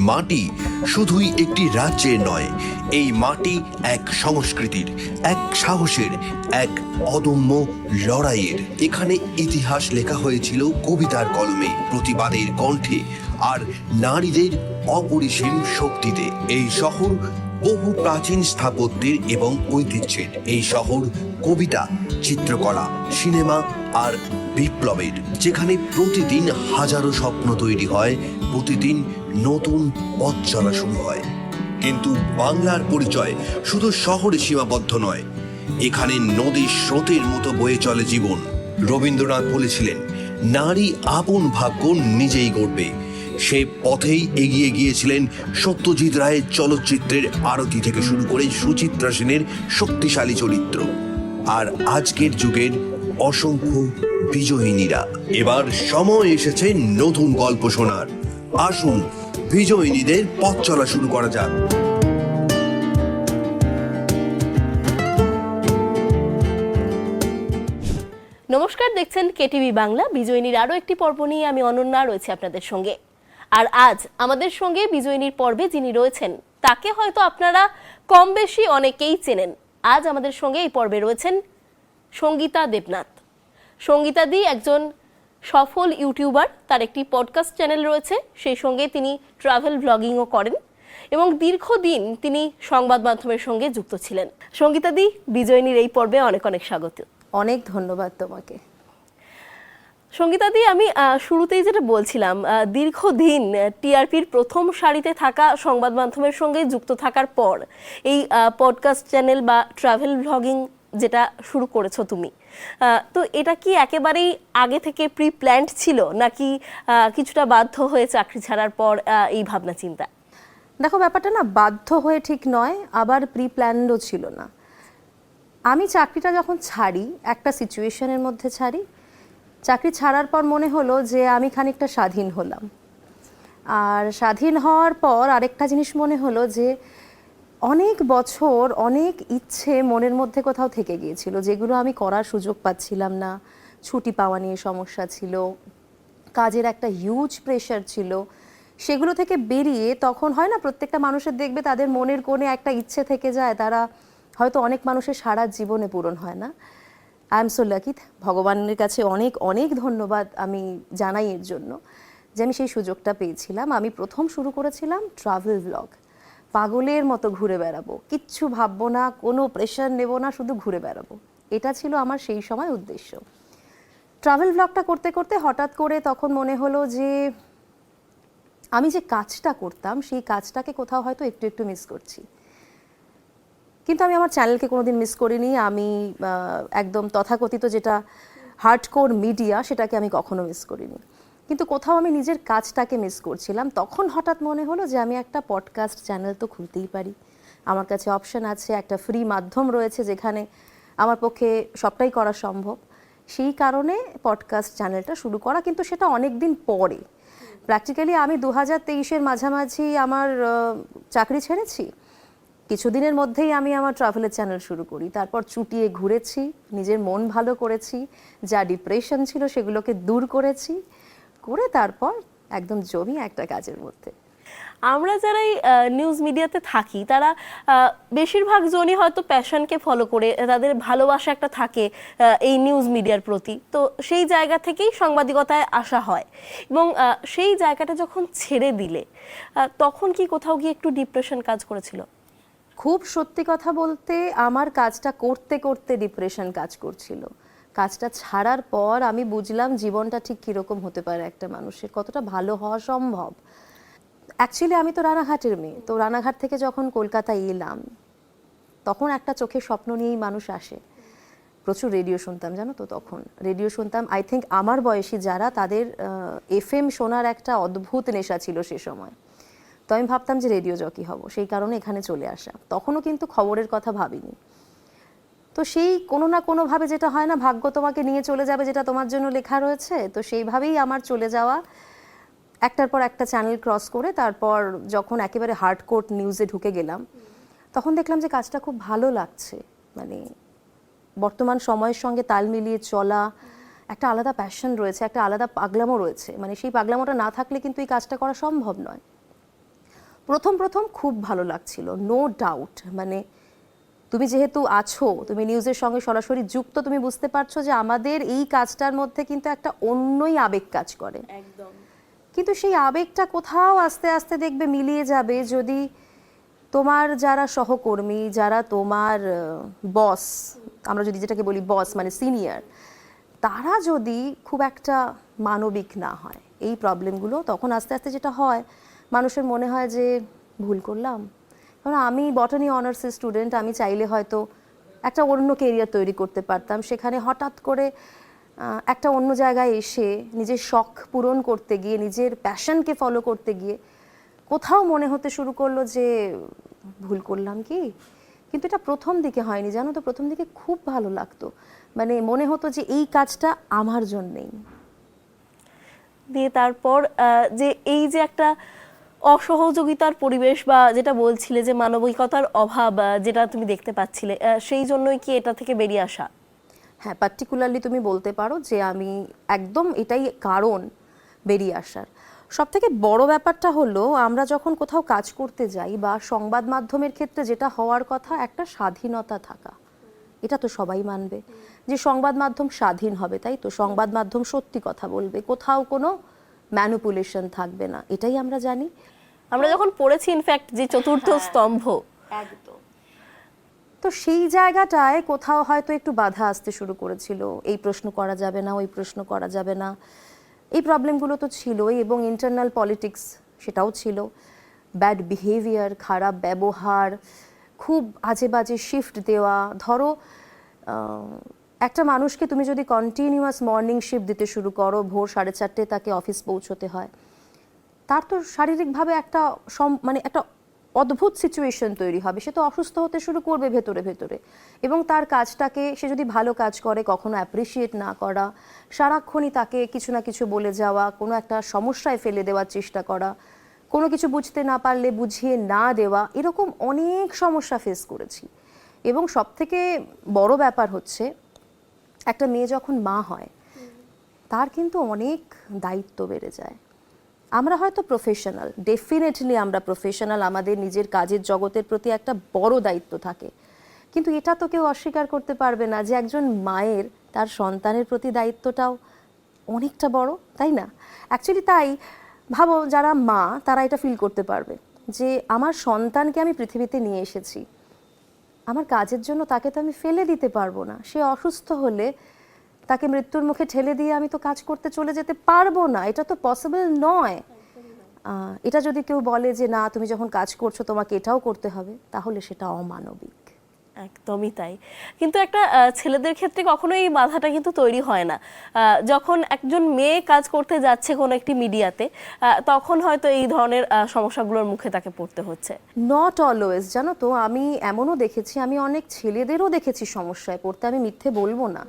মাটি শুধুই একটি রাজ্যের নয়, এই মাটি এক সংস্কৃতির, এক সাহসের, এক অদম্য লড়াইয়ের। এখানে ইতিহাস লেখা হয়েছিল কবিতার কলমে, প্রতিবাদের কণ্ঠে আর নারীদের অপরিসীম শক্তিতে। এই শহর বহু প্রাচীন স্থাপত্যের এবং ঐতিহ্যের। এই শহর কবিতা, চিত্রকলা, সিনেমা আর বিপ্লবের, যেখানে প্রতিদিন হাজারো স্বপ্ন তৈরি হয়, প্রতিদিন নতুন পথ চলা শুরু হয়। কিন্তু বাংলার পরিচয় শুধু শহরে সীমাবদ্ধ নয়, এখানে নদীর স্রোতের মতো বয়ে চলে জীবন। রবীন্দ্রনাথ বলেছিলেন, নারী আপন ভাগ্য নিজেই গড়বে। সে পথেই এগিয়ে গিয়েছিলেন সত্যজিৎ রায়ের চলচ্চিত্রের আরতি থেকে শুরু করে সুচিত্রা সেনের শক্তিশালী চরিত্র, আর আজকের যুগের অসংখ্য বিজয়িনীরা। এবার সময় এসেছে নতুন গল্প শোনার। আসুন বিজয়িনীদের পথ চলা শুরু করা যাক। নমস্কার, দেখছেন কেটিভি বাংলা। বিজয়িনীর আরও একটি পর্ব নিয়ে আমি অনন্যা রয়েছে আপনাদের সঙ্গে। আর আজ আমাদের সঙ্গে বিজয়িনীর পর্বে যিনি রয়েছেন তাকে হয়তো আপনারা কম বেশি অনেকেই চেনেন। আজ আমাদের সঙ্গে এই পর্বে রয়েছেন সঙ্গীতা দেবনাথ। সঙ্গীতাদি একজন সফল ইউটিউবার, তার একটি পডকাস্ট চ্যানেল রয়েছে, সেই সঙ্গে তিনি ট্রাভেল ব্লগিংও করেন এবং দীর্ঘদিন তিনি সংবাদ মাধ্যমের সঙ্গে যুক্ত ছিলেন। সঙ্গীতাদি, বিজয়িনীর এই পর্বে অনেক অনেক স্বাগত। অনেক ধন্যবাদ তোমাকে। সঙ্গীতাদি, আমি শুরুতেই যেটা বলছিলাম, দীর্ঘদিন টিআরপির প্রথম সারিতে থাকা সংবাদ মাধ্যমের সঙ্গে যুক্ত থাকার পর এই পডকাস্ট চ্যানেল বা ট্রাভেল ব্লগিং যেটা শুরু করেছো তুমি, তো এটা কি একেবারেই আগে থেকে প্রি প্ল্যান্ড ছিল, নাকি কিছুটা বাধ্য হয়ে চাকরি ছাড়ার পর এই ভাবনা চিন্তা? দেখো, ব্যাপারটা না বাধ্য হয়ে ঠিক নয়, আবার প্রি প্ল্যান্ডও ছিল না। আমি চাকরিটা যখন ছাড়ি, একটা সিচুয়েশনের মধ্যে ছাড়ি। চাকরি ছাড়ার পর মনে হলো যে আমি খানিকটা স্বাধীন হলাম। আর স্বাধীন হওয়ার পর আরেকটা জিনিস মনে হলো যে অনেক বছর অনেক ইচ্ছে মনের মধ্যে কোথাও থেকে গিয়েছিল, যেগুলো আমি করার সুযোগ পাচ্ছিলাম না। ছুটি পাওয়া নিয়ে সমস্যা ছিল, কাজের একটা হিউজ প্রেশার ছিল। সেগুলো থেকে বেরিয়ে তখন হয় না, প্রত্যেকটা মানুষের দেখবে তাদের মনের কোণে একটা ইচ্ছে থেকে যায়, তারা হয়তো অনেক মানুষের সারা জীবনে পূরণ হয় না। আই এম সো লাকি, ভগবানের কাছে অনেক অনেক ধন্যবাদ আমি জানাই এর জন্য যে আমি সেই সুযোগটা পেয়েছিলাম। আমি প্রথম শুরু করেছিলাম ট্রাভেল ব্লগ। পাগলের মতো ঘুরে বেড়াবো, কিচ্ছু ভাববো না, কোনো প্রেশার নেব না, শুধু ঘুরে বেড়াবো। এটা ছিল আমার সেই সময় উদ্দেশ্য। ট্রাভেল ব্লগটা করতে করতে হঠাৎ করে তখন মনে হলো যে আমি যে কাজটা করতাম সেই কাজটাকে কোথাও হয়তো একটু একটু মিস করছি। কিন্তু আমি আমার চ্যানেলকে কোনোদিন মিস করিনি। আমি একদম তথাকথিত যেটা হার্ডকোর মিডিয়া, সেটাকে আমি কখনো মিস করিনি। কিন্তু কোথাও আমি নিজের কাজটাকে মিস করছিলাম। তখন হঠাৎ মনে হলো যে আমি একটা পডকাস্ট চ্যানেল তো খুলতেই পারি। আমার কাছে অপশন আছে, একটা ফ্রি মাধ্যম রয়েছে যেখানে আমার পক্ষে সবটাই করা সম্ভব। সেই কারণে পডকাস্ট চ্যানেলটা শুরু করা, কিন্তু সেটা অনেক দিন পরে। প্র্যাকটিক্যালি আমি 2023-এর মাঝামাঝি আমার চাকরি ছেড়েছি। কিছুদিনের মধ্যেই আমি আমার ট্রাভেলের চ্যানেল শুরু করি। তারপর চুটিয়ে ঘুরেছি, নিজের মন ভালো করেছি, যা ডিপ্রেশন ছিল সেগুলোকে দূর করেছি, করে তারপর একদম জমি একটা কাজের মধ্যে। আমরা যারা নিউজ মিডিয়াতে থাকি তারা বেশিরভাগ জনই হয়তো প্যাশনকে ফলো করে, তাদের ভালোবাসা একটা থাকে এই নিউজ মিডিয়ার প্রতি, তো সেই জায়গা থেকেই সাংবাদিকতায় আসা হয়। এবং সেই জায়গাটা যখন ছেড়ে দিলে তখন কি কোথাও গিয়ে একটু ডিপ্রেশন কাজ করেছিল? খুব সত্যি কথা বলতে, আমার কাজটা করতে করতে ডিপ্রেশন কাজ করছিল। কাজটা ছাড়ার পর আমি বুঝলাম জীবনটা ঠিক কীরকম হতে পারে একটা মানুষের, কতটা ভালো হওয়া সম্ভব। অ্যাকচুয়ালি আমি তো রানাঘাটের মেয়ে, তো রানাঘাট থেকে যখন কলকাতায় এলাম তখন একটা চোখে স্বপ্ন নিয়েই মানুষ আসে। প্রচুর রেডিও শুনতাম, জানো তো, তখন রেডিও শুনতাম। আই থিঙ্ক আমার বয়সী যারা, তাদের এফএম শোনার একটা অদ্ভুত নেশা ছিল সে সময়। তো আমি ভাবতাম যে রেডিও জকি হব, সেই কারণে এখানে চলে আসা। তখনও কিন্তু খবরের কথা ভাবিনি। তো সেই কোনো না কোনোভাবে, যেটা হয় না, ভাগ্য তোমাকে নিয়ে চলে যাবে যেটা তোমার জন্য লেখা রয়েছে, তো সেইভাবেই আমার চলে যাওয়া। একটার পর একটা চ্যানেল ক্রস করে তারপর যখন একেবারে হার্ডকোর নিউজে ঢুকে গেলাম, তখন দেখলাম যে কাজটা খুব ভালো লাগছে। মানে বর্তমান সময়ের সঙ্গে তাল মিলিয়ে চলা, একটা আলাদা প্যাশন রয়েছে, একটা আলাদা পাগলামো রয়েছে। মানে সেই পাগলামোটা না থাকলে কিন্তু এই কাজটা করা সম্ভব নয়। প্রথম প্রথম খুব ভালো লাগছিল, নো ডাউট। মানে তুমি যেহেতু আছো, তুমি নিউজের সঙ্গে সরাসরি যুক্ত, তুমি বুঝতে পারছো যে আমাদের এই কাজটার মধ্যে কিন্তু একটা অন্যই আবেগ কাজ করে। একদম। কিন্তু সেই আবেগটা কোথাও আস্তে আস্তে দেখবে মিলিয়ে যাবে যদি তোমার যারা সহকর্মী, যারা তোমার বস, আমরা যদি যেটাকে বলি বস মানে সিনিয়র, তারা যদি খুব একটা মানবিক না হয় এই প্রবলেমগুলো, তখন আস্তে আস্তে যেটা হয় মানুষের মনে হয় যে ভুল করলাম। কারণ আমি বটানি অনার্সের স্টুডেন্ট, আমি চাইলে হয়তো একটা অন্য কেরিয়ার তৈরি করতে পারতাম, সেখানে হঠাৎ করে একটা অন্য জায়গায় এসে নিজের শখ পূরণ করতে গিয়ে, নিজের প্যাশনকে ফলো করতে গিয়ে কোথাও মনে হতে শুরু করলো যে ভুল করলাম কি। কিন্তু এটা প্রথম দিকে হয়নি, জানো তো, প্রথম দিকে খুব ভালো লাগতো, মানে মনে হতো যে এই কাজটা আমার জন্যেই। দিয়ে তারপর যে এই যে একটা অসহযোগিতার পরিবেশ বা যেটা বলছিলে যে মানবিকতার অভাব যেটা তুমি দেখতে পাচ্ছিলে, সেই জন্যই কি এটা থেকে বেরিয়ে আসা? হ্যাঁ, পার্টিকুলারলি তুমি বলতে পারো যে আমি একদম এটাই কারণ বেরিয়ে আসার। সব থেকে বড় ব্যাপারটা হলো আমরা যখন কোথাও কাজ করতে যাই বা সংবাদ মাধ্যমের ক্ষেত্রে যেটা হওয়ার কথা, একটা স্বাধীনতা থাকা, এটা তো সবাই মানবে যে সংবাদ মাধ্যম স্বাধীন হবে, তাই তো? সংবাদ মাধ্যম সত্যি কথা বলবে, কোথাও কোনো ম্যানিপুলেশন থাকবে না, এটাই আমরা জানি। আমরা যখন পড়েছি ইনফ্যাক্ট যে চতুর্থ স্তম্ভ, একদম। তো সেই জায়গাটায় কোথাও হয়তো একটু বাধা আসতে শুরু করেছিল, এই প্রশ্ন করা যাবে না, ওই প্রশ্ন করা যাবে না, এই প্রবলেমগুলো তো ছিলই। এবং ইন্টারনাল পলিটিক্স সেটাও ছিল, ব্যাড বিহেভিয়ার, খারাপ ব্যবহার, খুব আজে বাজে শিফট দেওয়া। ধরো একটা মানুষকে তুমি যদি কন্টিনিউয়াস মর্নিং শিফট দিতে শুরু করো, ভোর 4:30 তাকে অফিস পৌঁছতে হয়, তার তো শারীরিকভাবে একটা মানে একটা অদ্ভুত সিচুয়েশন তৈরি হবে, সে তো অসুস্থ হতে শুরু করবে ভেতরে ভেতরে। এবং তার কাজটাকে সে যদি ভালো কাজ করে কখনো অ্যাপ্রিসিয়েট না করা, সারাক্ষণই তাকে কিছু না কিছু বলে যাওয়া, কোনো একটা সমস্যায় ফেলে দেওয়ার চেষ্টা করা, কোনো কিছু বুঝতে না পারলে বুঝিয়ে না দেওয়া, এরকম অনেক সমস্যা ফেস করেছি। এবং সবথেকে বড় ব্যাপার হচ্ছে একটা মেয়ে যখন মা হয় তার কিন্তু অনেক দায়িত্ব বেড়ে যায়। আমরা হয়তো প্রফেশনাল, ডেফিনেটলি আমরা প্রফেশনাল, আমাদের নিজের কাজের জগতের প্রতি একটা বড় দায়িত্ব থাকে, কিন্তু এটা তো কেউ অস্বীকার করতে পারবে না যে একজন মায়ের তার সন্তানের প্রতি দায়িত্বটাও অনেকটা বড়, তাই না? অ্যাকচুয়ালি তাই ভাবো, যারা মা তারা এটা ফিল করতে পারবে যে আমার সন্তানকে আমি পৃথিবীতে নিয়ে এসেছি, আমার কাজের জন্য তাকে তো আমি ফেলে দিতে পারবো না। সে অসুস্থ হলে তাকে মৃত্যুর মুখে ঠেলে দিয়ে আমি তো কাজ করতে চলে যেতে পারবো না, এটা তো পসিবল নয়। এটা যদি কেউ বলে যে না, তুমি যখন কাজ করছো তোমাকে এটাও করতে হবে, তাহলে সেটা অমানবিক। একদমই তাই। কিন্তু একটা ছেলেদের ক্ষেত্রে কখনোই এই বাধাটা কিন্তু তৈরি হয় না। যখন একজন মেয়ে কাজ করতে যাচ্ছে কোনো একটি মিডিয়াতে, তখন হয়তো এই ধরনের সমস্যাগুলোর মুখে তাকে পড়তে হচ্ছে। নট অলওয়েজ, জানো তো, আমি এমনও দেখেছি, আমি অনেক ছেলেদেরও দেখেছি সমস্যায় পড়তে, আমি মিথ্যে বলবো না।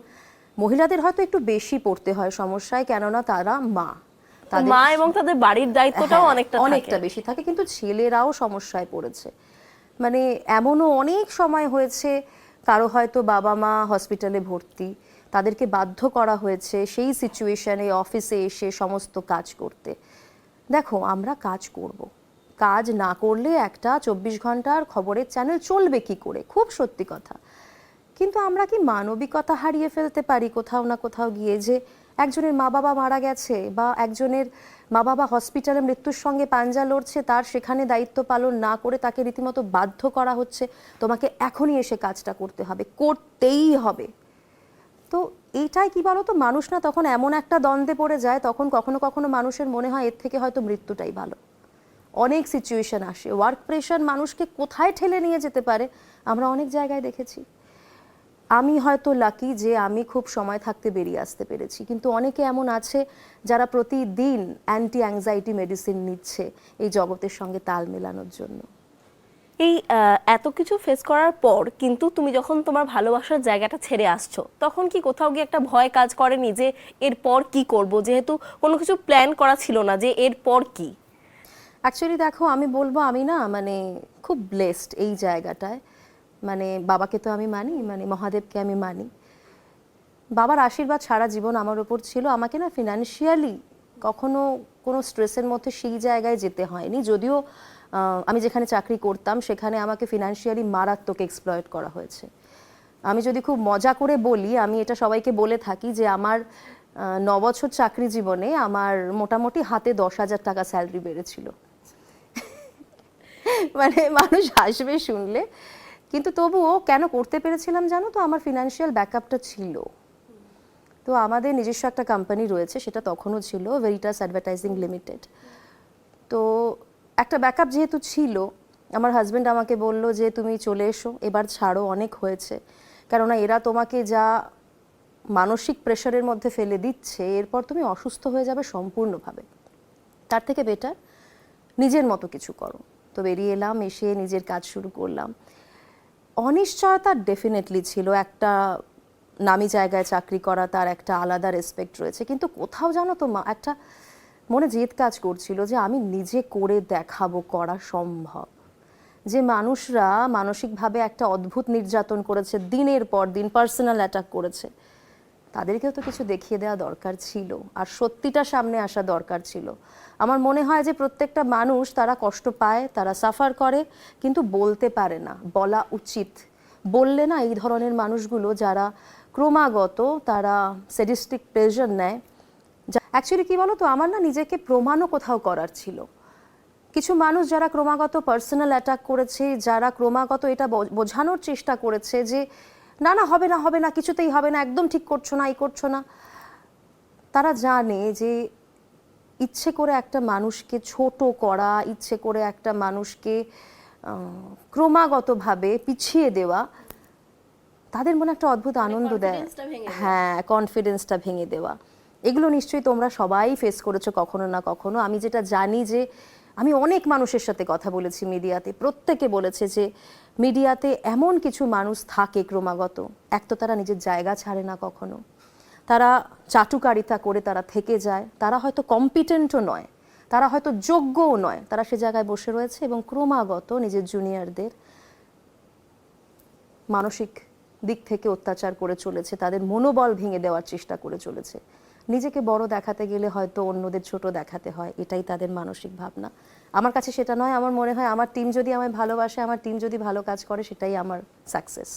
মহিলাদের হয়তো একটু বেশি পড়তে হয় সমস্যায়, কেননা তারা মা, মা এবং তাদের বাড়ির দায়িত্বটাও অনেকটা বেশি থাকে। কিন্তু ছেলেরাও সমস্যায় পড়েছে, মানে এমনও অনেক সময় হয়েছে কারো হয়তো বাবা মা হসপিটালে ভর্তি, তাদেরকে বাধ্য করা হয়েছে সেই সিচুয়েশনে অফিসে এসে সমস্ত কাজ করতে। দেখো, আমরা কাজ করব, কাজ না করলে একটা 24 ঘন্টার খবরের চ্যানেল চলবে কি করে, খুব সত্যি কথা। কিন্তু আমরা কি মানবিকতা হারিয়ে ফেলতে পারি কোথাও না কোথাও গিয়ে, যে একজনের মা বাবা মারা গেছে বা একজনের মা বাবা হসপিটালে মৃত্যুর সঙ্গে পাঞ্জা লড়ছে, তার সেখানে দায়িত্ব পালন না করে তাকে রীতিমতো বাধ্য করা হচ্ছে, তোমাকে এখনই এসে কাজটা করতে হবে, করতেই হবে। তো এইটাই কি বলো তো, মানুষ না তখন এমন একটা দ্বন্দ্বে পড়ে যায়, তখন কখনো কখনো মানুষের মনে হয় এর থেকে হয়তো মৃত্যুটাই ভালো। অনেক সিচুয়েশন আসে, ওয়ার্ক প্রেশার মানুষকে কোথায় ঠেলে নিয়ে যেতে পারে আমরা অনেক জায়গায় দেখেছি। আমি হয়তো লাকি যে আমি খুব সময় থাকতে বেরিয়ে আসতে পেরেছি, কিন্তু অনেকে এমন আছে যারা প্রতিদিন অ্যান্টি অ্যাংজাইটি মেডিসিন নিচ্ছে এই জগতের সঙ্গে তাল মেলানোর জন্য। এই এত কিছু ফেস করার পর কিন্তু তুমি যখন তোমার ভালোবাসার জায়গাটা ছেড়ে আসছো, তখন কি কোথাও গিয়ে একটা ভয় কাজ করেনি যে এরপর কি করব, যেহেতু কোনো কিছু প্ল্যান করা ছিল না যে এরপর কি? অ্যাকচুয়ালি দেখো, আমি বলবো আমি না মানে খুব ব্লেসড এই জায়গাটায়। মানে বাবাকে তো আমি মানি, মানে মহাদেবকে আমি মানি, বাবার আশীর্বাদ সারা জীবন আমার ওপর ছিল। আমাকে না ফিনান্সিয়ালি কখনো কোনো স্ট্রেসের মধ্যে সেই জায়গায় যেতে হয়নি, যদিও আমি যেখানে চাকরি করতাম সেখানে আমাকে ফিনান্সিয়ালি মারাত্মক এক্সপ্লয়েট করা হয়েছে। আমি যদি খুব মজা করে বলি, আমি এটা সবাইকে বলে থাকি যে আমার 9 বছর চাকরি জীবনে আমার মোটামুটি হাতে 10,000 টাকা স্যালারি বেড়েছিল। মানে মানুষ হাসবে শুনলে, কিন্তু তবুও কেন করতে পেরেছিলাম জানো তো, আমার ফিনান্সিয়াল ব্যাকআপটা ছিল। তো আমাদের নিজস্ব একটা কোম্পানি রয়েছে, সেটা তখনও ছিল ভেরিটাস অ্যাডভার্টাইজিং লিমিটেড। তো একটা ব্যাকআপ যেহেতু ছিল, আমার হাজব্যান্ড আমাকে বলল যে তুমি চলে এসো, এবার ছাড়ো, অনেক হয়েছে। কেননা এরা তোমাকে যা মানসিক প্রেশারের মধ্যে ফেলে দিচ্ছে, এরপর তুমি অসুস্থ হয়ে যাবে সম্পূর্ণভাবে। তার থেকে বেটার নিজের মতো কিছু করো। তো বেরিয়ে এলাম, এসে নিজের কাজ শুরু করলাম। অনিশ্চয়তা ডেফিনেটলি ছিল, একটা নামি জায়গায় চাকরি করা তার একটা আলাদা রেসপেক্ট রয়েছে, কিন্তু কোথাও জানো তো একটা মনে জেদ কাজ করছিল যে আমি নিজে করে দেখাবো, করা সম্ভব। যে মানুষরা মানসিকভাবে একটা অদ্ভুত নির্যাতন করেছে, দিনের পর দিন পার্সোনাল অ্যাটাক করেছে, তাদেরকেও তো কিছু দেখিয়ে দেওয়া দরকার ছিল, আর সত্যিটা সামনে আসা দরকার ছিল। আমার মনে হয় যে প্রত্যেকটা মানুষ তারা কষ্ট পায়, তারা সাফার করে, কিন্তু বলতে পারে না, বলা উচিত। বললে না এই ধরনের মানুষগুলো যারা ক্রমাগত তারা স্যাডিস্টিক প্লেজার নেয়, অ্যাকচুয়ালি কি বলো তো, আমার না নিজেকে প্রমাণও কোথাও করার ছিল। কিছু মানুষ যারা ক্রমাগত পার্সোনাল অ্যাটাক করেছে, যারা ক্রমাগত এটা বোঝানোর চেষ্টা করেছে যে না না হবে না, হবে না, কিছুতেই হবে না, একদম ঠিক করছো না, এই করছো না, তারা জানে যে ইচ্ছে করে একটা মানুষকে ছোট করা, ইচ্ছে করে একটা মানুষকে ক্রমাগতভাবে পিছিয়ে দেওয়া, তাদের মনে একটা অদ্ভুত আনন্দ দেয়। হ্যাঁ, কনফিডেন্সটা ভেঙে দেওয়া। এগুলো নিশ্চয়ই তোমরা সবাই ফেস করেছো কখনো না কখনো। আমি যেটা জানি যে আমি অনেক মানুষের সাথে কথা বলেছি মিডিয়াতে, প্রত্যেকে বলেছে যে মিডিয়াতে এমন কিছু মানুষ থাকে ক্রমাগত, এক তো তারা নিজের জায়গা ছাড়ে না কখনো, তারা চাটুকারিতা করে তারা থেকে যায়, তারা হয়তো কম্পিটেন্টও নয়, তারা হয়তো যোগ্যও নয়, তারা সে জায়গায় বসে রয়েছে এবং ক্রমাগত নিজের জুনিয়রদের মানসিক দিক থেকে অত্যাচার করে চলেছে, তাদের মনোবল ভেঙে দেওয়ার চেষ্টা করে চলেছে। নিজেকে বড় দেখাতে গেলে হয়তো অন্যদের ছোট দেখাতে হয়, এটাই তাদের মানসিক ভাবনা। আমার কাছে সেটা নয়। আমার মনে হয় আমার টিম যদি আমায় ভালোবাসে, আমার টিম যদি ভালো কাজ করে, সেটাই আমার সাকসেস।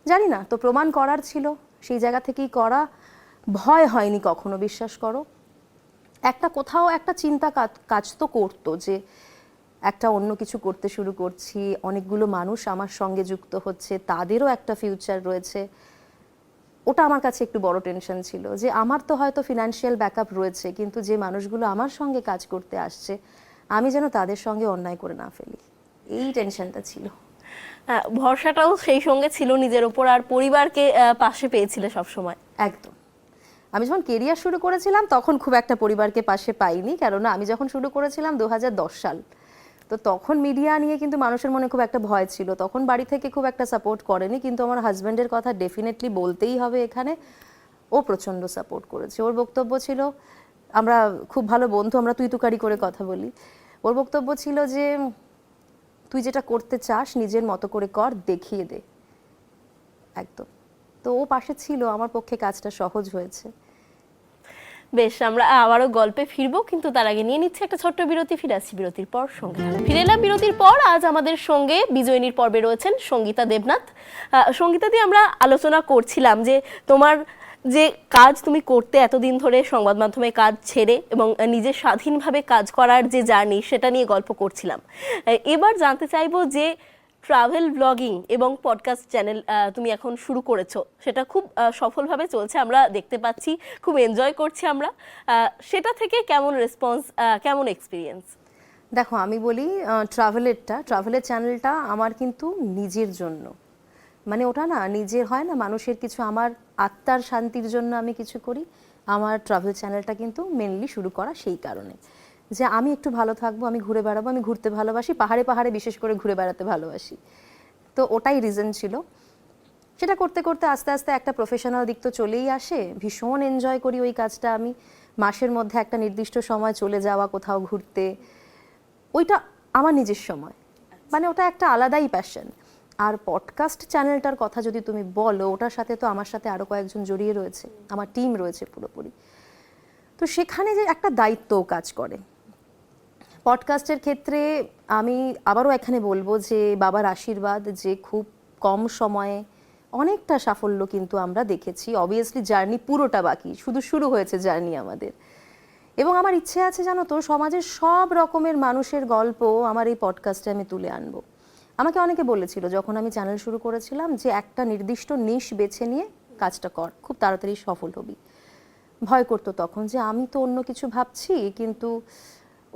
জানি না, তো প্রমাণ করার ছিল, সেই জায়গা থেকেই করা। ভয় হয়নি কখনো, বিশ্বাস করো। একটা কোথাও একটা চিন্তা কাজ তো করতো যে একটা অন্য কিছু করতে শুরু করছি, অনেকগুলো মানুষ আমার সঙ্গে যুক্ত হচ্ছে, তাদেরও একটা ফিউচার রয়েছে। ওটা আমার কাছে একটু বড় টেনশন ছিল যে আমার তো হয়তো ফিনান্সিয়াল ব্যাকআপ রয়েছে, কিন্তু যে মানুষগুলো আমার সঙ্গে কাজ করতে আসছে, আমি যেন তাদের সঙ্গে অন্যায় করে না ফেলি, এই টেনশনটা ছিল। হ্যাঁ, ভরসাটাও সেই সঙ্গে ছিল নিজের ওপর, আর পরিবারকে পাশে পেয়েছিলে সবসময়। একদম। আমি যখন কেরিয়ার শুরু করেছিলাম তখন খুব একটা পরিবারকে পাশে পাইনি, কেননা আমি যখন শুরু করেছিলাম 2010 সাল, তো তখন মিডিয়া নিয়ে কিন্তু মানুষের মনে খুব একটা ভয় ছিল, তখন বাড়ি থেকে খুব একটা সাপোর্ট করেনি। কিন্তু আমার হাজব্যান্ডের কথা ডেফিনেটলি বলতেই হবে এখানে, ও প্রচণ্ড সাপোর্ট করেছে। ওর বক্তব্য ছিল, আমরা খুব ভালো বন্ধু, আমরা তুই তুকারি করে কথা বলি, ওর বক্তব্য ছিল যে তুই যেটা করতে চাস নিজের মতো করে কর, দেখিয়ে দে। একদম। তো ও পাশে ছিল, আমার পক্ষে কাজটা সহজ হয়েছে। বেশ, আমরা আবারও গল্পে ফিরবো, কিন্তু তার আগে নিয়ে নিচ্ছে একটা ছোট্ট বিরতি। ফিরে আসছি বিরতির পর সঙ্গে থাকুন। ফিরে এলাম বিরতির পর। আজ আমাদের সঙ্গে বিজয়িনীর পর্বে রয়েছেন সঙ্গীতা দেবনাথ। সঙ্গীতা দিয়ে আমরা আলোচনা করছিলাম যে তোমার যে কাজ তুমি করতে এতদিন ধরে সংবাদ মাধ্যমে কাজ ছেড়ে এবং নিজের স্বাধীনভাবে কাজ করার যে জার্নি, সেটা নিয়ে গল্প করছিলাম। এবার জানতে চাইবো যে ট্রাভেল ব্লগিং এবং পডকাস্ট চ্যানেল তুমি এখন শুরু করেছো, সেটা খুব সফলভাবে চলছে, আমরা দেখতে পাচ্ছি, খুব এনজয় করছি আমরা। সেটা থেকে কেমন রেসপন্স, কেমন এক্সপিরিয়েন্স? দেখো, আমি বলি ট্রাভেলের চ্যানেলটা আমার কিন্তু নিজের জন্য, মানে ওটা না নিজের হয় না, মানুষের কিছু, আমার আত্মার শান্তির জন্য আমি কিছু করি। আমার ট্রাভেল চ্যানেলটা কিন্তু মেনলি শুরু করা সেই কারণে যে আমি একটু ভালো থাকবো, আমি ঘুরে বেড়াবো, আমি ঘুরতে ভালোবাসি, পাহাড়ে পাহাড়ে বিশেষ করে ঘুরে বেড়াতে ভালোবাসি। তো ওটাই রিজন ছিল। সেটা করতে করতে আস্তে আস্তে একটা প্রফেশনাল দিক তো চলেই আসে, ভীষণ এনজয় করি ওই কাজটা আমি। মাসের মধ্যে একটা নির্দিষ্ট সময় চলে যাওয়া কোথাও ঘুরতে, ওইটা আমার নিজের সময়, মানে ওটা একটা আলাদাই প্যাশন। আর পডকাস্ট চ্যানেলটার কথা যদি তুমি বলো, ওটার সাথে তো আমার সাথে আরও কয়েকজন জড়িয়ে রয়েছে, আমার টিম রয়েছে পুরোপুরি। তো সেখানে যে একটা দায়িত্বও কাজ করে, পডকাস্টের ক্ষেত্রে আমি আবারও এখানে বলবো যে বাবার আশীর্বাদ, যে খুব কম সময়ে অনেকটা সাফল্য কিন্তু আমরা দেখেছি। অবভিয়াসলি জার্নি পুরোটা বাকি, শুধু শুরু হয়েছে জার্নি আমাদের। এবং আমার ইচ্ছে আছে জানো তো, সমাজের সব রকমের মানুষের গল্প আমার এই পডকাস্টে আমি তুলে আনবো। আমাকে অনেকে বলেছিল যখন আমি চ্যানেল শুরু করেছিলাম যে একটা নির্দিষ্ট নিশ বেছে নিয়ে কাজটা কর, খুব তাড়াতাড়ি সফল হবি। ভয় করতো তখন যে আমি তো অন্য কিছু ভাবছি, কিন্তু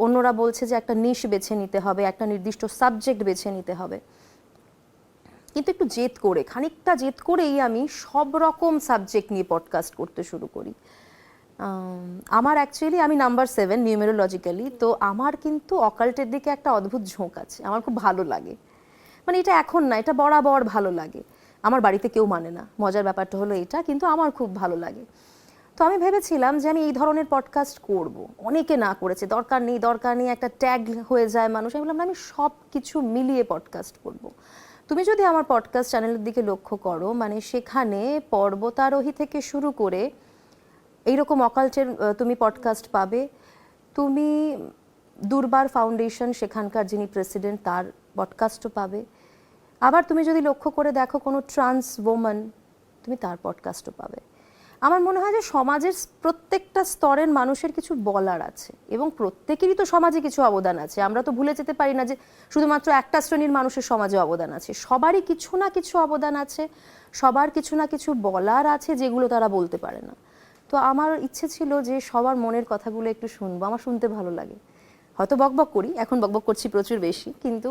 অন্যরা বলছে যে একটা নিশ বেছে নিতে হবে, একটা নির্দিষ্ট সাবজেক্ট বেছে নিতে হবে। কিন্তু একটু জেদ করে, খানিকটা জেদ করেই আমি সব রকম সাবজেক্ট নিয়ে পডকাস্ট করতে শুরু করি। আমার অ্যাকচুয়ালি আমি নাম্বার 7 নিউমেরোলজিক্যালি, তো আমার কিন্তু অকাল্টের দিকে একটা অদ্ভুত ঝোঁক আছে, আমার খুব ভালো লাগে। মানে এটা এখন না, এটা বরাবর ভালো লাগে। আমার বাড়িতে কেউ মানে না, মজার ব্যাপারটা হলো এটা, কিন্তু আমার খুব ভালো লাগে। তো আমি ভেবেছিলাম যে আমি এই ধরনের পডকাস্ট করব। অনেকে না করেছে, দরকার নেই দরকার নেই, একটা ট্যাগ হয়ে যায় মানুষ। আমি বললাম আমি সব কিছু মিলিয়ে পডকাস্ট করব। তুমি যদি আমার পডকাস্ট চ্যানেলের দিকে লক্ষ্য করো, মানে সেখানে পর্বতারোহী থেকে শুরু করে এইরকম অকাল্টের তুমি পডকাস্ট পাবে। তুমি দুর্বার ফাউন্ডেশন, সেখানকার যিনি প্রেসিডেন্ট, তার পডকাস্টও পাবে। আবার তুমি যদি লক্ষ্য করে দেখো কোনো ট্রান্স ওম্যান, তুমি তার পডকাস্টও পাবে। আমার মনে হয় যে সমাজের প্রত্যেকটা স্তরের মানুষের কিছু বলার আছে, এবং প্রত্যেকেরই তো সমাজে কিছু অবদান আছে। আমরা তো ভুলে যেতে পারি না যে শুধুমাত্র একটা শ্রেণীর মানুষের সমাজে অবদান আছে। সবারই কিছু না কিছু অবদান আছে, সবার কিছু না কিছু বলার আছে যেগুলো তারা বলতে পারে না। তো আমার ইচ্ছে ছিল যে সবার মনের কথাগুলো একটু শুনবো, আমার শুনতে ভালো লাগে। হয়তো বকবক করি, এখন বকবক করছি প্রচুর বেশি, কিন্তু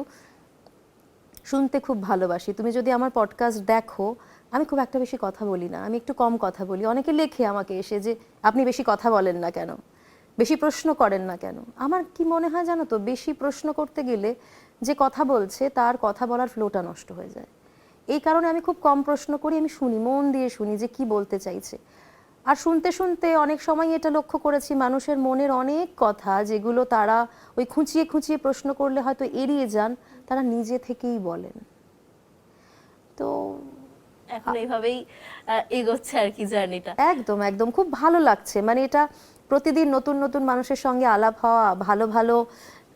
শুনতে খুব ভালোবাসি। তুমি যদি আমার পডকাস্ট দেখো, আমি খুব একটা বেশি কথা বলি না, আমি একটু কম কথা বলি। অনেকে লেখে আমাকে এসে যে আপনি বেশি কথা বলেন না কেন, বেশি প্রশ্ন করেন না কেন। আমার কি মনে হয় জানো তো, বেশি প্রশ্ন করতে গেলে যে কথা বলছে তার কথা বলার ফ্লোটা নষ্ট হয়ে যায়। এই কারণে আমি খুব কম প্রশ্ন করি, আমি শুনি, মন দিয়ে শুনি যে কি বলতে চাইছে। আর শুনতে শুনতে অনেক সময় এটা লক্ষ্য করেছি, মানুষের মনের অনেক কথা যেগুলো তারা ওই খুঁচিয়ে খুঁচিয়ে প্রশ্ন করলে হয়তো এড়িয়ে যান, তারা নিজে থেকেই বলেন। তো এখন এইভাবেই এগোচ্ছে আর কি জার্নিটা। একদম একদম খুব ভালো লাগছে। মানে এটা প্রতিদিন নতুন নতুন মানুষের সঙ্গে আলাপ হওয়া, ভালো ভালো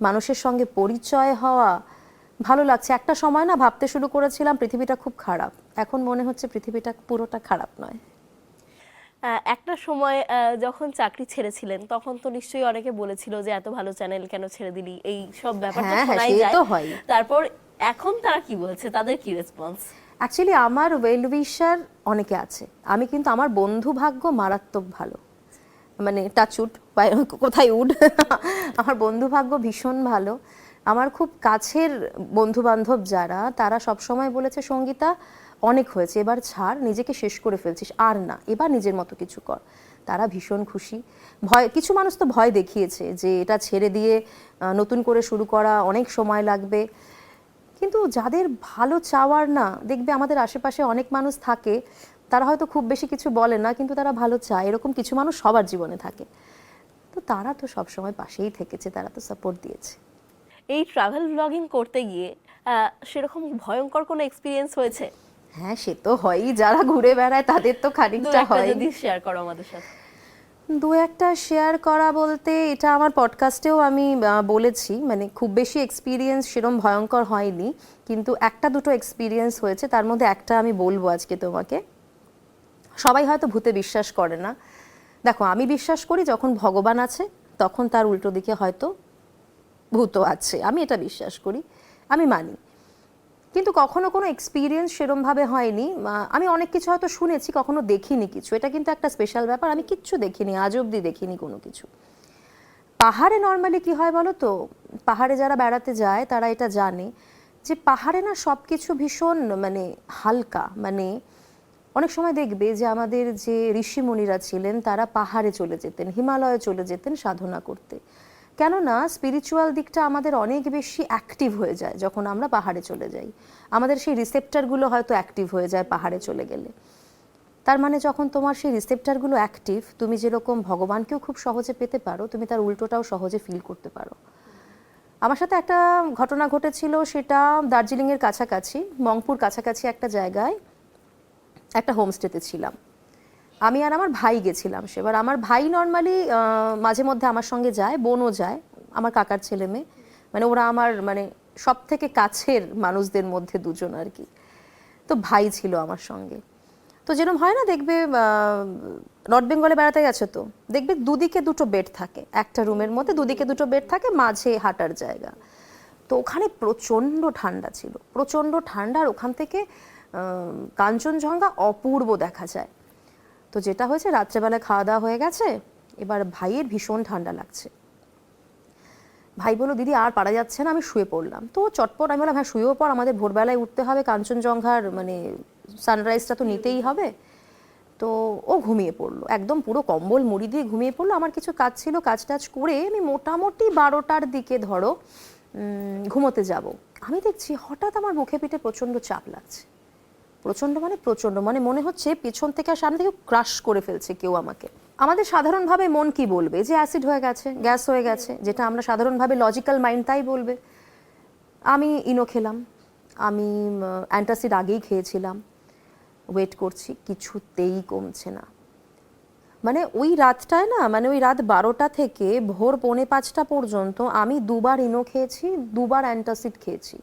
মানুষের সঙ্গে পরিচয় হওয়া, ভালো লাগছে। একটা সময় না ভাবতে শুরু করেছিলাম পৃথিবীটা খুব খারাপ, এখন মনে হচ্ছে পৃথিবীটা পুরোটা খারাপ নয়। একটা সময় যখন চাকরি ছেড়েছিলেন তখন তো নিশ্চয়ই অনেকে বলেছিল যে এত ভালো চ্যানেল কেন ছেড়ে দিলি, এই সব ব্যাপারটা হ্যাঁ, শোনাই সে যায়। তো হয়। তারপর এখন তারা কি বলছে, তাদের কি রেসপন্স? অ্যাকচুয়ালি আমার ওয়েল উইশার অনেকে আছে, আমি কিন্তু আমার বন্ধু ভাগ্য মারাত্মক ভালো, মানে টাচউড, কোথায় উড, আমার বন্ধু ভাগ্য ভীষণ ভালো। আমার খুব কাছের বন্ধু বান্ধব যারা, তারা সব সময় বলেছে সঙ্গীতা অনেক হয়েছে, এবার ছাড়, নিজেকে শেষ করে ফেলছিস, আর না, এবার নিজের মতো কিছু কর। তারা ভীষণ খুশি। কিছু মানুষ তো ভয় দেখিয়েছে যে এটা ছেড়ে দিয়ে নতুন করে শুরু করা অনেক সময় লাগবে। কিন্তু যাদের ভালো চাওয়ার, না দেখবে আমাদের আশেপাশে অনেক মানুষ থাকে, তারা হয়তো খুব বেশি কিছু বলে না, কিন্তু তারা ভালো চায়, এরকম কিছু মানুষ সবার জীবনে থাকে। তো তারা তো সবসময় পাশেই থেকেছে, তারা তো সাপোর্ট দিয়েছে। এই ট্রাভেল ব্লগিং করতে গিয়ে সেরকম ভয়ঙ্কর কোনো এক্সপিরিয়েন্স হয়েছে? হ্যাঁ, সে তো হয়ই, যারা ঘুরে বেড়ায় তাদের তো খানিকটা হয়। যদি শেয়ার করো আমাদের সাথে। দু একটা শেয়ার করা বলতে, এটা আমার পডকাস্টেও আমি বলেছি, মানে খুব বেশি এক্সপিরিয়েন্স সেরকম ভয়ঙ্কর হয়নি, কিন্তু একটা দুটো এক্সপিরিয়েন্স হয়েছে। তার মধ্যে একটা আমি বলবো আজকে তোমাকে। সবাই হয়তো ভূতে বিশ্বাস করে না, দেখো আমি বিশ্বাস করি যখন ভগবান আছে তখন তার উল্টো দিকে হয়তো ভূতও আছে, আমি এটা বিশ্বাস করি, আমি মানি। কিন্তু কখনো কোনো এক্সপিরিয়েন্স সেরমভাবে হয়নি। আমি অনেক কিছু হয়তো শুনেছি, কখনো দেখিনি কিছু, এটা কিন্তু একটা স্পেশাল ব্যাপার। আমি কিচ্ছু দেখিনি, আজ অবধি দেখিনি কোনো কিছু। পাহাড়ে নর্মালি কি হয় বলো তো, পাহাড়ে যারা বেড়াতে যায় তারা এটা জানে যে পাহাড়ে না সব কিছু ভীষণ মানে হালকা। মানে অনেক সময় দেখবে যে আমাদের যে ঋষিমুনিরা ছিলেন তারা পাহাড়ে চলে যেতেন, হিমালয়ে চলে যেতেন সাধনা করতে। কেননা স্পিরিচুয়াল দিকটা আমাদের অনেক বেশি অ্যাক্টিভ হয়ে যায় যখন আমরা পাহাড়ে চলে যাই। আমাদের সেই রিসেপ্টারগুলো হয়তো অ্যাক্টিভ হয়ে যায় পাহাড়ে চলে গেলে। তার মানে যখন তোমার সেই রিসেপ্টারগুলো অ্যাক্টিভ, তুমি যেরকম ভগবানকেও খুব সহজে পেতে পারো, তুমি তার উল্টোটাও সহজে ফিল করতে পারো। আমার সাথে একটা ঘটনা ঘটেছিল, সেটা দার্জিলিংয়ের কাছাকাছি, মংপুর কাছাকাছি একটা জায়গায় একটা হোমস্টেতে ছিলাম। আমি আর আমার ভাই গেছিলাম সেবার। আমার ভাই নর্মালি মাঝে মধ্যে আমার সঙ্গে যায়, বোনও যায়, আমার কাকার ছেলে মেয়ে, মানে ওরা আমার মানে সব থেকে কাছের মানুষদের মধ্যে দুজন আর কি। তো ভাই ছিল আমার সঙ্গে। তো যেরকম হয় না, দেখবে নর্থ বেঙ্গলে বেড়াতে গেছে তো দেখবে দুদিকে দুটো বেড থাকে, একটা রুমের মধ্যে দুদিকে দুটো বেড থাকে, মাঝে হাঁটার জায়গা। তো ওখানে প্রচণ্ড ঠান্ডা ছিল, প্রচণ্ড ঠান্ডা, আর ওখান থেকে কাঞ্চনজঙ্ঘা অপূর্ব দেখা যায়। তো যেটা হয়েছে, রাত্রেবেলা খাওয়া দাওয়া হয়ে গেছে, এবার ভাইয়ের ভীষণ ঠান্ডা লাগছে। ভাই বললো দিদি আর পারা যাচ্ছে না, আমি শুয়ে পড়লাম। তো চটপট আমি বললাম হ্যাঁ শুয়েও পর, আমাদের ভোরবেলায় উঠতে হবে, কাঞ্চনজঙ্ঘার মানে সানরাইজটা তো নিতেই হবে। তো ও ঘুমিয়ে পড়লো, একদম পুরো কম্বল মুড়ি দিয়ে ঘুমিয়ে পড়লো। আমার কিছু কাজ ছিল, কাজ টাজ করে আমি মোটামুটি 12টার দিকে ধরো ঘুমোতে যাব। আমি দেখছি হঠাৎ আমার বুকে পিঠে প্রচণ্ড চাপ লাগছে, প্রচণ্ড মানে মনে হচ্ছে পেছন থেকে আর সামনে থেকে ক্রাশ করে ফেলছে কেউ আমাকে। আমাদের সাধারণভাবে মন কি বলবে, যে অ্যাসিড হয়ে গেছে, গ্যাস হয়ে গেছে, যেটা আমরা সাধারণভাবে লজিক্যাল মাইন্ড তাই বলবে। আমি ইনো খেলাম, আমি অ্যান্টাসিড আগেই খেয়েছিলাম, ওয়েট করছি, কিছুতেই কমছে না। মানে ওই রাতটায় না, মানে ওই রাত 12টা থেকে ভোর 4:45 পর্যন্ত আমি 2বার ইনো খেয়েছি, 2বার অ্যান্টাসিড খেয়েছি,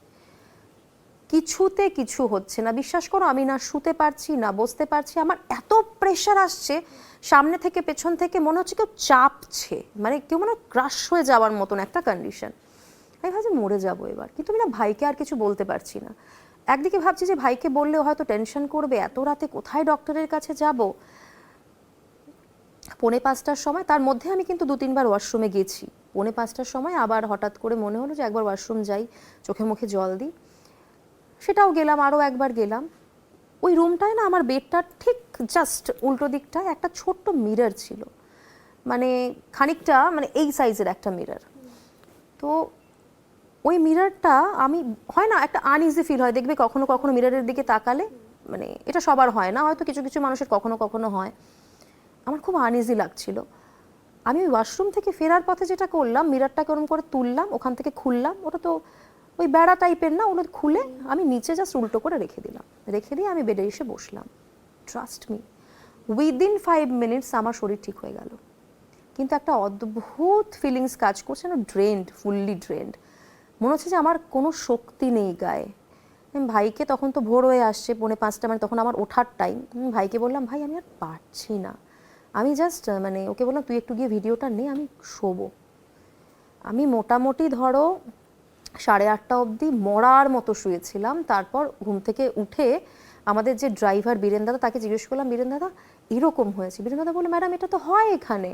কিছুতে কিছু হচ্ছে না। বিশ্বাস করো, আমি না শুতে পারছি না বসতে পারছি, আমার এত প্রেশার আসছে সামনে থেকে পেছন থেকে, মনে হচ্ছে কেউ চাপছে, মানে কেউ মনে ক্রাশ হয়ে যাওয়ার মতন একটা কন্ডিশন। আমি ভাবছি মরে যাবো এবার, কিন্তু আমি না ভাইকে আর কিছু বলতে পারছি না। একদিকে ভাবছি যে ভাইকে বললেও হয়তো টেনশন করবে, এত রাতে কোথায় ডক্টরের কাছে যাব। 4:45টার সময়, তার মধ্যে আমি কিন্তু 2-3বার ওয়াশরুমে গেছি। 4:45টার সময় আবার হঠাৎ করে মনে হলো যে একবার ওয়াশরুম যাই, চোখে মুখে জল দিই, সেটাও গেলাম, আরও একবার গেলাম। ওই রুমটায় না আমার বেডটার ঠিক জাস্ট উল্টো দিকটায় একটা ছোট্ট মিরর ছিল, মানে খানিকটা মানে এই সাইজের একটা মিরর। তো ওই মিররটা আমি, হয় না একটা আনইজি ফিল হয়, দেখবে কখনো কখনো মিররের দিকে তাকালে, মানে এটা সবার হয় না, হয়তো কিছু কিছু মানুষের কখনো কখনো হয়। আমার খুব আনইজি লাগছিল। আমি ওই ওয়াশরুম থেকে ফেরার পথে যেটা করলাম, মিররটা কেরম করে তুললাম, ওখান থেকে খুললাম, ওটা তো ওই বেড়া টাইপের না, ওগুলো খুলে আমি নিচে জাস্ট উল্টো করে রেখে দিলাম, রেখে দিয়ে আমি বেডে এসে বসলাম। ট্রাস্ট মি, উইদিন 5 মিনিটস আমার শরীর ঠিক হয়ে গেল। কিন্তু একটা অদ্ভুত ফিলিংস কাজ করছে না, ড্রেন্ড, ফুললি ড্রেন্ড, মনে হচ্ছে যে আমার কোনো শক্তি নেই গায়ে। ভাইকে, তখন তো ভোর হয়ে আসছে, 4:45, মানে তখন আমার ওঠার টাইম। ভাইকে বললাম ভাই আমি আর পারছি না, আমি জাস্ট মানে ওকে বললাম তুই একটু গিয়ে ভিডিওটা নে, আমি শোবো। আমি মোটামুটি ধরো 8:30 অবধি মরার মতো শুয়েছিলাম। তারপর ঘুম থেকে উঠে আমাদের যে ড্রাইভার বীরেন দাদা, তাকে জিজ্ঞেস করলাম বীরেন দাদা এরকম হয়েছে। বীরেন দাদা বলে ম্যাডাম এটা তো হয় এখানে,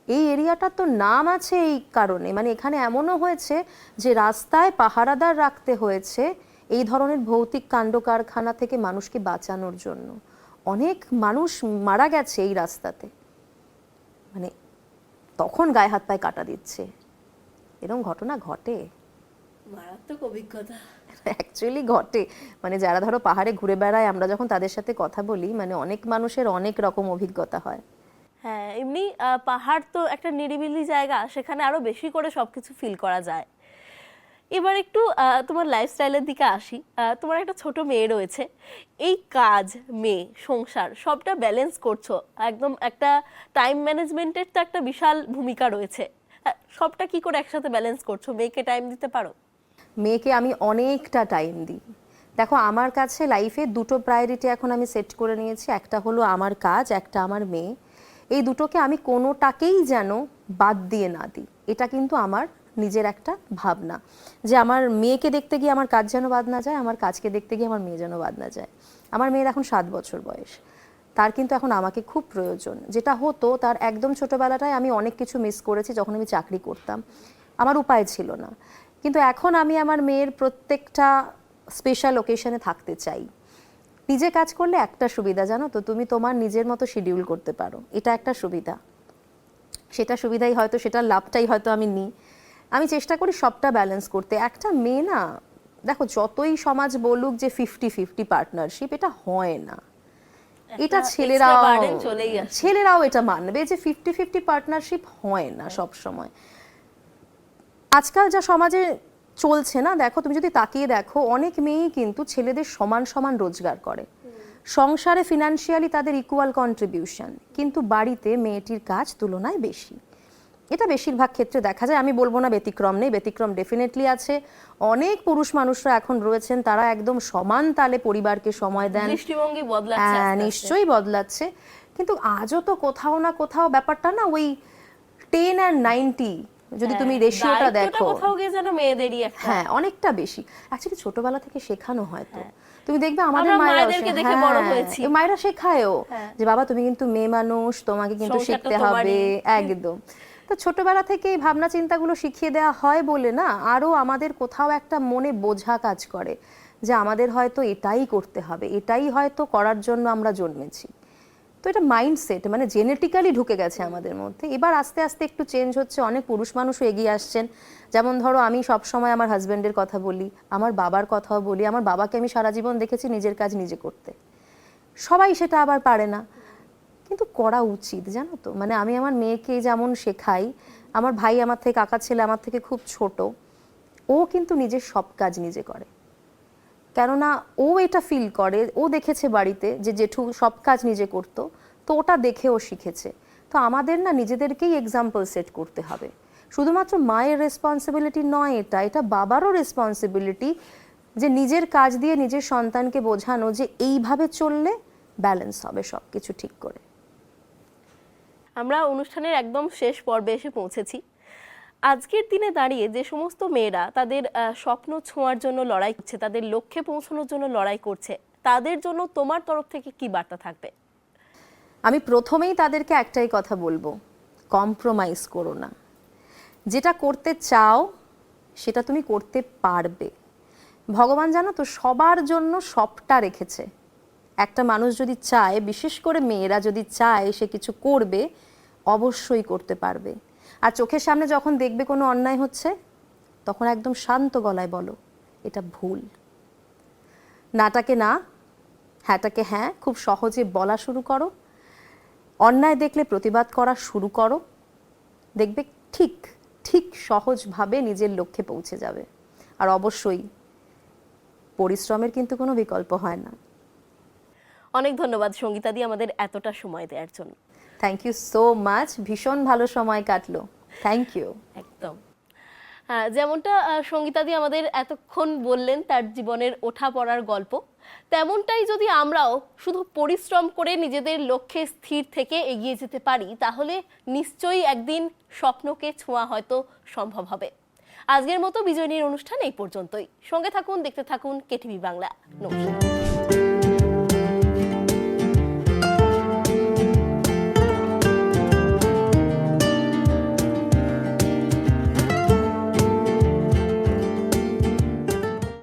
এই এরিয়াটার তো নাম আছে এই কারণে, মানে এখানে এমনও হয়েছে যে রাস্তায় পাহারাদার রাখতে হয়েছে এই ধরনের ভৌতিক কাণ্ড কারখানা থেকে মানুষকে বাঁচানোর জন্য। অনেক মানুষ মারা গেছে এই রাস্তাতে। মানে তখন গায়ে হাত পায়ে কাটা দিচ্ছে, এরকম ঘটনা ঘটে, মারাত্মক অভিজ্ঞতা অ্যাকচুয়ালি ঘটে। মানে যারা ধরো পাহাড়ে ঘুরে বেড়ায়, আমরা যখন তাদের সাথে কথা বলি, মানে অনেক মানুষের অনেক রকম অভিজ্ঞতা হয়। হ্যাঁ, এমনি পাহাড় তো একটা নিরিবিলি জায়গা, সেখানে আরো বেশি করে সবকিছু ফিল করা যায়। এবার একটু তোমার লাইফস্টাইলের দিকে আসি। তোমার একটা ছোট মেয়ে রয়েছে, এই কাজ, মেয়ে, সংসার সবটা ব্যালেন্স করছো, একদম একটা টাইম ম্যানেজমেন্টের তো একটা বিশাল ভূমিকা রয়েছে। সবটা কি করে একসাথে ব্যালেন্স করছো? মেয়েকে টাইম দিতে পারো? মেয়েকে আমি অনেকটা টাইম দিই। দেখো আমার কাছে লাইফে দুটো প্রায়োরিটি এখন আমি সেট করে নিয়েছি, একটা হলো আমার কাজ, একটা আমার মেয়ে। এই দুটোকে আমি কোনোটাকেই যেন বাদ দিয়ে না দিই, এটা কিন্তু আমার নিজের একটা ভাবনা, যে আমার মেয়েকে দেখতে গিয়ে আমার কাজ যেন বাদ না যায়, আমার কাজকে দেখতে গিয়ে আমার মেয়ে যেন বাদ না যায়। আমার মেয়ের এখন 7 বছর বয়স, তার কিন্তু এখন আমাকে খুব প্রয়োজন। যেটা হতো তার একদম ছোটোবেলাটায় আমি অনেক কিছু মিস করেছি, যখন আমি চাকরি করতাম আমার উপায় ছিল না, কিন্তু এখন আমি আমার মেয়ের প্রত্যেকটা স্পেশাল ওকেশনে থাকতে চাই। নিজে কাজ করলে একটা সুবিধা জানো তো, তুমি তোমার নিজের মতো শিডিউল করতে পারো, এটা একটা সুবিধা। সেটা সুবিধাই হয়তো, সেটার লাভটাই হয়তো আমি নিই। আমি চেষ্টা করি সবটা ব্যালেন্স করতে। একটা মেয়ে না, দেখো যতই সমাজ বলুক যে 50-50 পার্টনারশিপ, এটা হয় না। এটা ছেলেরাও এটা মানবে যে 50-50 পার্টনারশিপ হয় না সব সময়। আজকাল যা সমাজে চলছে না, দেখো তুমি যদি তাকিয়ে দেখো, অনেক মেয়েই কিন্তু ছেলেদের সমান সমান রোজগার করে, সংসারে ফিনান্সিয়ালি তাদের ইকুয়াল কন্ট্রিবিউশন, কিন্তু বাড়িতে মেয়েটির কাজ তুলনায় বেশি। এটা বেশিরভাগ ক্ষেত্রে দেখা যায়, আমি বলবো না ব্যতিক্রম নেই, ব্যতিক্রম ডেফিনেটলি আছে। অনেক পুরুষ মানুষরা এখন রয়েছেন, তারা একদম সমান তালে পরিবারকে সময় দেন। দৃষ্টিভঙ্গি বদলাচ্ছে আস্তে আস্তে। নিশ্চয়ই বদলাচ্ছে, কিন্তু আজও তো কোথাও না কোথাও ব্যাপারটা না ওই 10 আর 90, যদি তুমি রেশিওটা দায়িত্বটা দেখো, কোথাও গিয়ে যেন মেয়েদেরই একটা। হ্যাঁ অনেকটা বেশি। অ্যাকচুয়ালি ছোটবেলা থেকে শেখানো হয় তো, তুমি দেখবে আমাদের আমরা মায়েরাও মায়েদেরকে দেখে বড় হয়েছি। মায়েরা শেখায়ও যে বাবা তুমি কিন্তু মেয়ে মানুষ, তোমাকে কিন্তু সংসারটা শিখতে তোমারই। হবে, একদম। তো ছোটবেলা থেকে এই ভাবনা চিন্তাগুলো শিখিয়ে দেওয়া হয় বলে না আরো আমাদের কোথাও একটা মনে বোঝা কাজ করে যে আমাদের হয়তো এটাই করতে হবে, এটাই হয়তো করার জন্য আমরা জন্মেছি। তো এটা মাইন্ডসেট, মানে জেনেটিক্যালি ঢুকে গেছে আমাদের মধ্যে। এবার আস্তে আস্তে একটু চেঞ্জ হচ্ছে, অনেক পুরুষ মানুষও এগিয়ে আসছেন। যেমন ধরো আমি সব সময় আমার হাজবেন্ডের কথা বলি, আমার বাবার কথাও বলি। আমার বাবাকে আমি সারা জীবন দেখেছি নিজের কাজ নিজে করতে, সবাই সেটা আবার পারে না, কিন্তু করা উচিত, জানো তো। মানে আমি আমার মেয়েকে যেমন শেখাই, আমার ভাই আমার থেকে, কাকা ছেলে আমার থেকে খুব ছোট, ও কিন্তু নিজের সব কাজ নিজে করে। কেননা ও এটা ফিল করে, ও দেখেছে বাড়িতে যে জেঠু সব কাজ নিজে করতো, তো ওটা দেখে ও শিখেছে। তো আমাদের না নিজেদেরকেই এক্সাম্পল সেট করতে হবে। শুধুমাত্র মায়ের রেসপন্সিবিলিটি নয়, এটা বাবারও রেসপন্সিবিলিটি, যে নিজের কাজ দিয়ে নিজের সন্তানকে বোঝানো যে এইভাবে চললে ব্যালেন্স হবে সব কিছু ঠিক করে। আমরা অনুষ্ঠানের একদম শেষ পর্বে এসে পৌঁছেছি। আজকের দিনে দাঁড়িয়ে যে সমস্ত মেয়েরা তাদের স্বপ্ন ছোঁয়ার জন্য লড়াই করছে, তাদের লক্ষ্যে পৌঁছানোর জন্য লড়াই করছে, তাদের জন্য তোমার তরফ থেকে কি বার্তা থাকবে? আমি প্রথমেই তাদেরকে একটাই কথা বলবো, কম্প্রোমাইজ করো না। যেটা করতে চাও সেটা তুমি করতে পারবে। ভগবান জানো তো সবার জন্য সবটা রেখেছে। একটা মানুষ যদি চায়, বিশেষ করে মেয়েরা যদি চায় সে কিছু করবে, অবশ্যই করতে পারবে। আর চোখের সামনে যখন দেখবে কোনো অন্যায় হচ্ছে, তখন একদম শান্ত গলায় বলো এটা ভুল। নাটাকে না, হ্যাঁটাকে হ্যাঁ, খুব সহজে বলা শুরু করো। অন্যায় দেখলে প্রতিবাদ করা শুরু করো, দেখবে ঠিক ঠিক সহজভাবে নিজের লক্ষ্যে পৌঁছে যাবে। আর অবশ্যই পরিশ্রমের কিন্তু কোনো বিকল্প হয় না। অনেক ধন্যবাদ সঙ্গীতা দি আমাদের এতটা সময় দেওয়ার জন্য। থ্যাংক ইউ সো মাচ, ভীষণ ভালো সময় কাটলো, থ্যাংক ইউ। একদম। হ্যাঁ, যেমনটা সঙ্গীতা দি আমাদের এতক্ষণ বললেন তার জীবনের ওঠা পড়ার গল্প, তেমনটাই যদি আমরাও শুধু পরিশ্রম করে নিজেদের লক্ষ্যে স্থির থেকে এগিয়ে যেতে পারি, তাহলে নিশ্চয়ই একদিন স্বপ্নকে ছোঁয়া হয়তো সম্ভব হবে। আজকের মতো বিজয়িনীর অনুষ্ঠান এই পর্যন্তই। সঙ্গে থাকুন, দেখতে থাকুন কেটিভি বাংলা। নমস্কার।